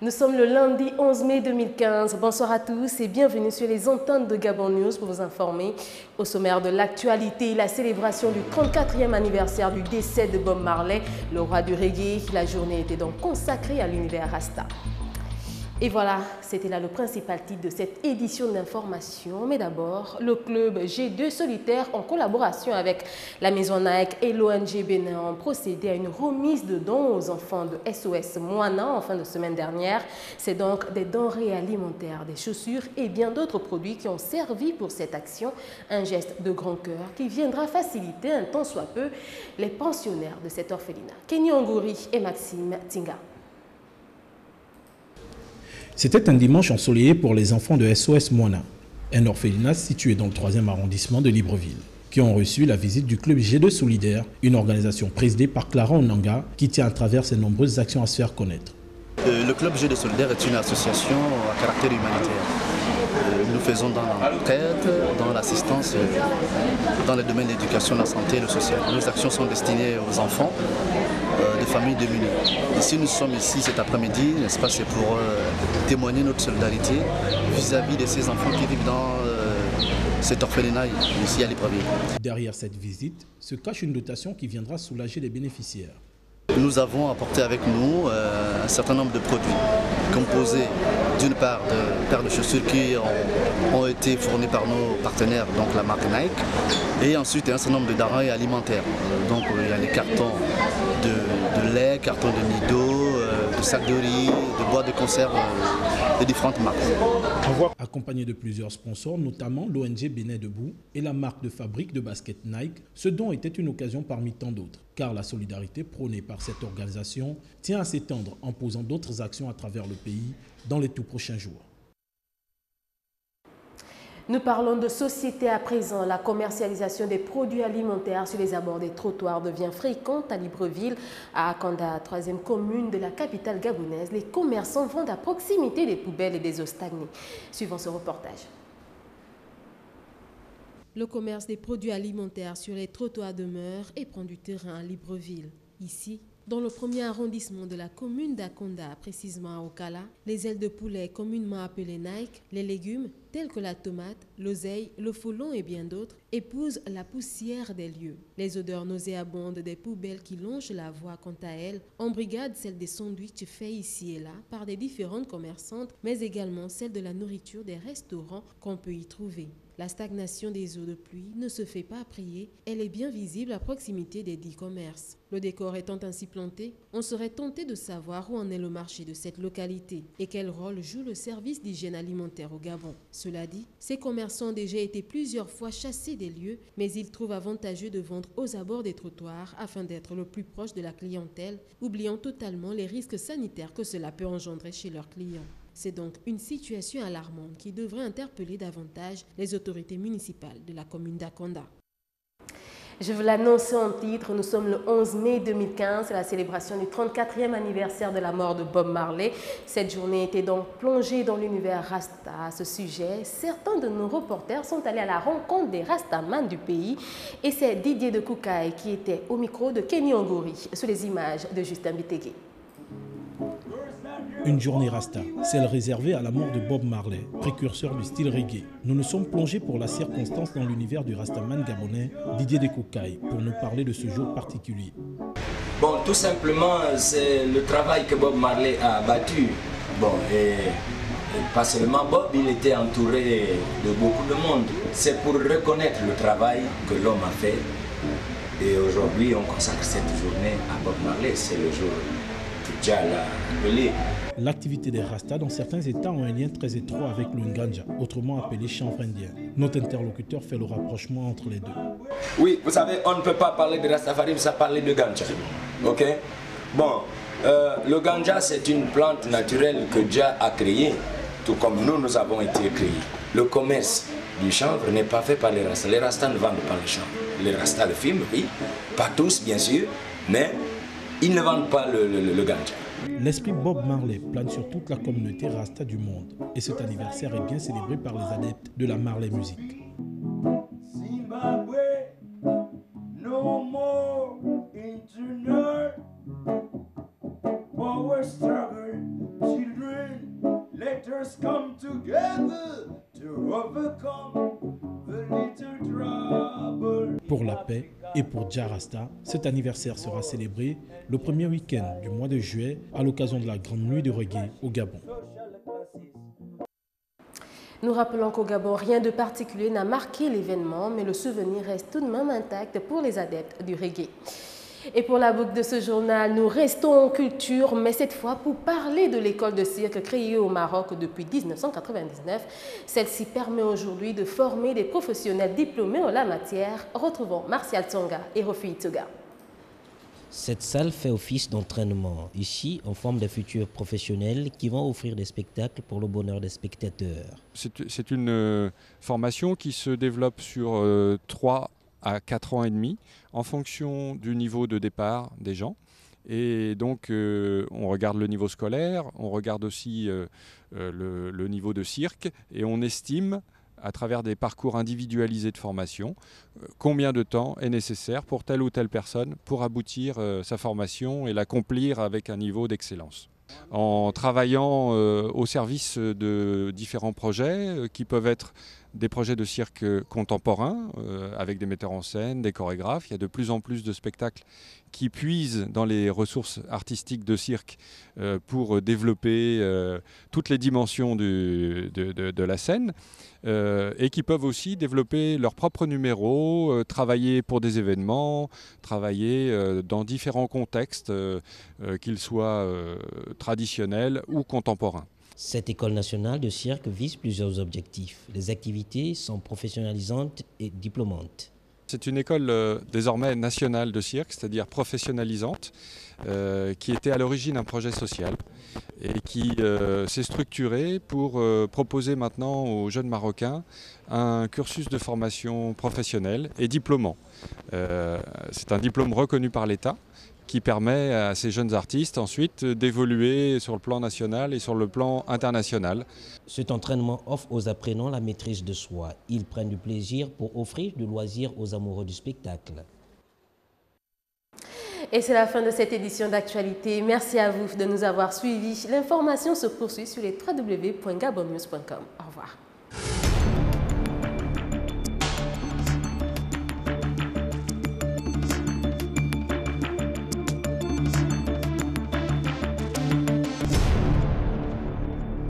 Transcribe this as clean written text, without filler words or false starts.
Nous sommes le lundi 11 mai 2015. Bonsoir à tous et bienvenue sur les antennes de Gabon News pour vous informer. Au sommaire de l'actualité, la célébration du 34e anniversaire du décès de Bob Marley, le roi du reggae. La journée était donc consacrée à l'univers Rasta. Et voilà, c'était là le principal titre de cette édition d'information. Mais d'abord, le club G2 Solitaire, en collaboration avec la maison Nike et l'ONG Bénin, ont procédé à une remise de dons aux enfants de SOS Moana en fin de semaine dernière. C'est donc des denrées alimentaires, des chaussures et bien d'autres produits qui ont servi pour cette action. Un geste de grand cœur qui viendra faciliter un tant soit peu les pensionnaires de cet orphelinat. Kenny Ongouri et Maxime Tinga. C'était un dimanche ensoleillé pour les enfants de SOS Moana, un orphelinat situé dans le 3e arrondissement de Libreville, qui ont reçu la visite du club G2 Solidaire, une organisation présidée par Clara Onanga qui tient à travers ses nombreuses actions à se faire connaître. Le club G2 Solidaire est une association à caractère humanitaire. Nous faisons dans l'entraide, dans l'assistance, dans les domaines de l'éducation, la santé et le social. Nos actions sont destinées aux enfants des familles démunies. Et si nous sommes ici cet après-midi, n'est-ce pas, c'est pour témoigner notre solidarité vis-à-vis de ces enfants qui vivent dans cet orphelinat ici à Libreville. Derrière cette visite se cache une dotation qui viendra soulager les bénéficiaires. Nous avons apporté avec nous un certain nombre de produits composés d'une part de paires de chaussures qui ont été fournies par nos partenaires, donc la marque Nike, et ensuite un certain nombre de denrées alimentaires. Donc il y a les cartons de lait, cartons de nido, de sacs de riz, de boîtes de conserve de différentes marques. Accompagné de plusieurs sponsors, notamment l'ONG Bénin Debout et la marque de fabrique de basket Nike, ce don était une occasion parmi tant d'autres, car la solidarité prônée par cette organisation tient à s'étendre en posant d'autres actions à travers le pays dans les tout prochains jours. Nous parlons de société à présent. La commercialisation des produits alimentaires sur les abords des trottoirs devient fréquente à Libreville. À Akanda, 3e commune de la capitale gabonaise, les commerçants vendent à proximité des poubelles et des eaux stagnées. Suivant ce reportage. Le commerce des produits alimentaires sur les trottoirs demeure et prend du terrain à Libreville. Ici, dans le 1er arrondissement de la commune d'Akonda, précisément à Okala, les ailes de poulet communément appelées Nike, les légumes tels que la tomate, l'oseille, le folon et bien d'autres épousent la poussière des lieux. Les odeurs nauséabondes des poubelles qui longent la voie quant à elles embrigadent celles des sandwichs faits ici et là par des différentes commerçantes, mais également celles de la nourriture des restaurants qu'on peut y trouver. La stagnation des eaux de pluie ne se fait pas prier, elle est bien visible à proximité des dits commerces. Le décor étant ainsi planté, on serait tenté de savoir où en est le marché de cette localité et quel rôle joue le service d'hygiène alimentaire au Gabon. Cela dit, ces commerçants ont déjà été plusieurs fois chassés des lieux, mais ils trouvent avantageux de vendre aux abords des trottoirs afin d'être le plus proche de la clientèle, oubliant totalement les risques sanitaires que cela peut engendrer chez leurs clients. C'est donc une situation alarmante qui devrait interpeller davantage les autorités municipales de la commune d'Akonda. Je vous l'annonce en titre, nous sommes le 11 mai 2015, c'est la célébration du 34e anniversaire de la mort de Bob Marley. Cette journée était donc plongée dans l'univers Rasta. À ce sujet, certains de nos reporters sont allés à la rencontre des Rastamans du pays et c'est Didier de Koukaï qui était au micro de Kenny Ongouri sur les images de Justin Bitégué. Une journée Rasta, celle réservée à la mort de Bob Marley, précurseur du style reggae. Nous nous sommes plongés pour la circonstance dans l'univers du Rastaman gabonais, Didier de Koukaï, pour nous parler de ce jour particulier. Bon, tout simplement, c'est le travail que Bob Marley a abattu. Bon, et pas seulement Bob, il était entouré de beaucoup de monde. C'est pour reconnaître le travail que l'homme a fait. Et aujourd'hui, on consacre cette journée à Bob Marley. C'est le jour que Jah l'a appelé. L'activité des Rastas dans certains États ont un lien très étroit avec le Nganja, autrement appelé chanvre indien. Notre interlocuteur fait le rapprochement entre les deux. Oui, vous savez, on ne peut pas parler de Rastafari sans parler de ganja. Ok? Bon, le ganja, c'est une plante naturelle que Jah a créée, tout comme nous avons été créés. Le commerce du chanvre n'est pas fait par les Rastas. Les Rastas ne vendent pas le chanvre. Les Rastas le filment, oui, pas tous bien sûr, mais ils ne vendent pas le ganja. L'esprit Bob Marley plane sur toute la communauté Rasta du monde et cet anniversaire est bien célébré par les adeptes de la Marley Music. Zimbabwe, no more internal power struggle, children. must come together to overcome the little trouble. Pour la paix et pour Jah Rasta, cet anniversaire sera célébré le premier week-end du mois de juillet à l'occasion de la Grande Nuit de Reggae au Gabon. Nous rappelons qu'au Gabon, rien de particulier n'a marqué l'événement, mais le souvenir reste tout de même intact pour les adeptes du reggae. Et pour la boucle de ce journal, nous restons en culture, mais cette fois pour parler de l'école de cirque créée au Maroc depuis 1999. Celle-ci permet aujourd'hui de former des professionnels diplômés en la matière. Retrouvons Martial Tsonga et Rofi Toga. Cette salle fait office d'entraînement. Ici, on forme des futurs professionnels qui vont offrir des spectacles pour le bonheur des spectateurs. C'est une formation qui se développe sur 3 à 4 ans et demi en fonction du niveau de départ des gens. Et donc, on regarde le niveau scolaire, on regarde aussi le niveau de cirque et on estime à travers des parcours individualisés de formation, combien de temps est nécessaire pour telle ou telle personne pour aboutir sa formation et l'accomplir avec un niveau d'excellence. En travaillant au service de différents projets qui peuvent être des projets de cirque contemporain avec des metteurs en scène, des chorégraphes. Il y a de plus en plus de spectacles qui puisent dans les ressources artistiques de cirque pour développer toutes les dimensions de la scène et qui peuvent aussi développer leurs propres numéros, travailler pour des événements, travailler dans différents contextes, qu'ils soient traditionnels ou contemporains. Cette école nationale de cirque vise plusieurs objectifs. Les activités sont professionnalisantes et diplômantes. C'est une école désormais nationale de cirque, c'est-à-dire professionnalisante, qui était à l'origine un projet social et qui s'est structurée pour proposer maintenant aux jeunes Marocains un cursus de formation professionnelle et diplômant. C'est un diplôme reconnu par l'État qui permet à ces jeunes artistes ensuite d'évoluer sur le plan national et sur le plan international. Cet entraînement offre aux apprenants la maîtrise de soi. Ils prennent du plaisir pour offrir du loisir aux amoureux du spectacle. Et c'est la fin de cette édition d'actualité. Merci à vous de nous avoir suivis. L'information se poursuit sur les www.gabonnews.com. Au revoir.